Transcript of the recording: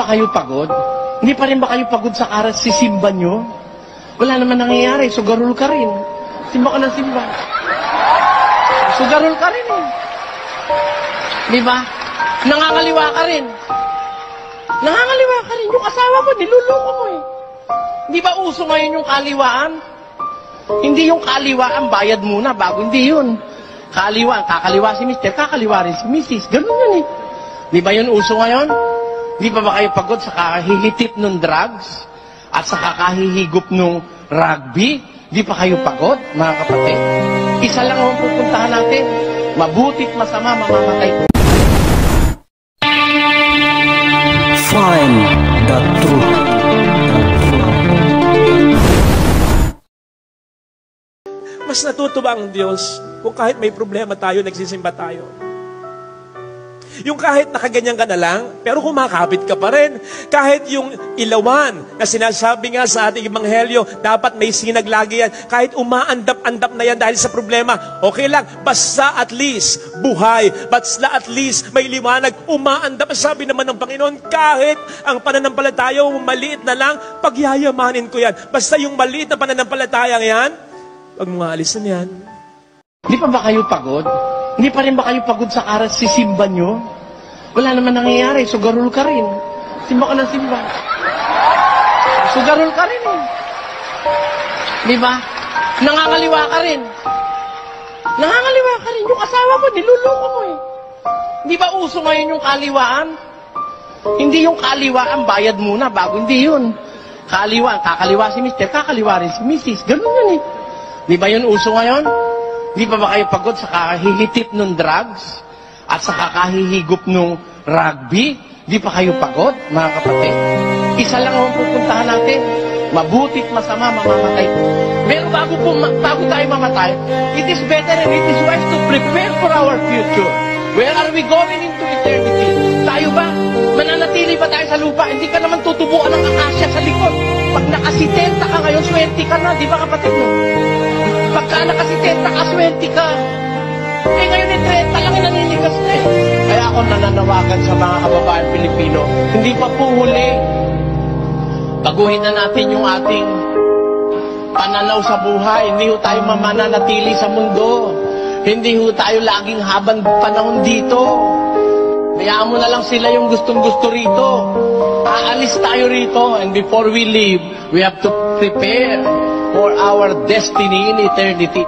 kayo pagod? Hindi pa rin ba kayo pagod sa karas sisimba nyo? Wala naman nangyayari, sugarol ka rin. Simba ka ng simba. Sugarol ka rin eh. Di ba? Nangangaliwa ka rin. Nangangaliwa ka rin. Yung asawa mo, niluloko mo eh. Di ba uso ngayon yung kaliwaan? Hindi yung kaliwaan, bayad muna bago. Hindi yun. Kaliwaan, kakaliwa si Mr., kakaliwa rin si Mrs. Ganun yun eh. Di ba yun uso ngayon? Di ba kayo pagod sa kakahihitip ng drugs? At sa kakahihigop ng rugby? Di pa kayo pagod, mga kapatid? Isa lang ang pupuntahan natin. Mabutit masama, mamamatay po. Find the truth. Mas natutuwa ang Diyos kung kahit may problema tayo, nagsisimba tayo. Yung kahit nakaganyan ka na lang, pero kumakapit ka pa rin. Kahit yung ilawan na sinasabi nga sa ating ebanghelyo, dapat may sinag lagi yan. Kahit umaandap-andap na yan dahil sa problema, okay lang. Basta at least buhay. Basta at least may liwanag. Umaandap. Sabi naman ng Panginoon, kahit ang pananampalataya maliit na lang, pagyayamanin ko yan. Basta yung maliit na pananampalataya yan, wag mo nga alisan yan. Hindi pa ba kayo pagod? Hindi pa rin ba kayo pagod sa karas sisimba nyo? Wala naman nangyayari, sugarol ka rin. Simba ka ng simba. Sugarol ka rin eh. Di ba? Nangangaliwa ka rin. Nangangaliwa ka rin. Yung asawa mo, niluloko mo eh. Di ba uso ngayon yung kaliwaan? Hindi yung kaliwaan, bayad muna bago. Hindi yun. Kaliwaan, kakaliwa si Mr., kakaliwa rin si Mrs. Ganun yun eh. Di ba yun uso ngayon? Di ba kayo pagod sa kakahihitip ng drugs? At sa kakahihigop ng rugby? Di pa kayo pagod, mga kapatid? Isa lang ang pupuntahan natin. Mabutit masama, mamamatay po. Pero bago tayo mamatay, it is better and it is wise to prepare for our future. Where are we going into eternity? Tayo ba? Mananatili ba tayo sa lupa? Hindi ka naman tutubuan ng akasya sa likod. Pag nakasitenta ka ngayon, swerte ka na. Di ba kapatid mo? Pagka nakasitenta ka, swerte ka. Eh ngayon yung 30 lang yung naninigas na eh. Kaya ako nananawagan sa mga kababayan Pilipino, hindi pa po huli. Baguhin na natin yung ating pananaw sa buhay. Hindi ho tayo mamananatili sa mundo. Hindi ho tayo laging habang panahon dito. Hayaan mo na lang sila yung gustong-gusto rito. Aalis tayo rito. And before we leave, we have to prepare for our destiny in eternity.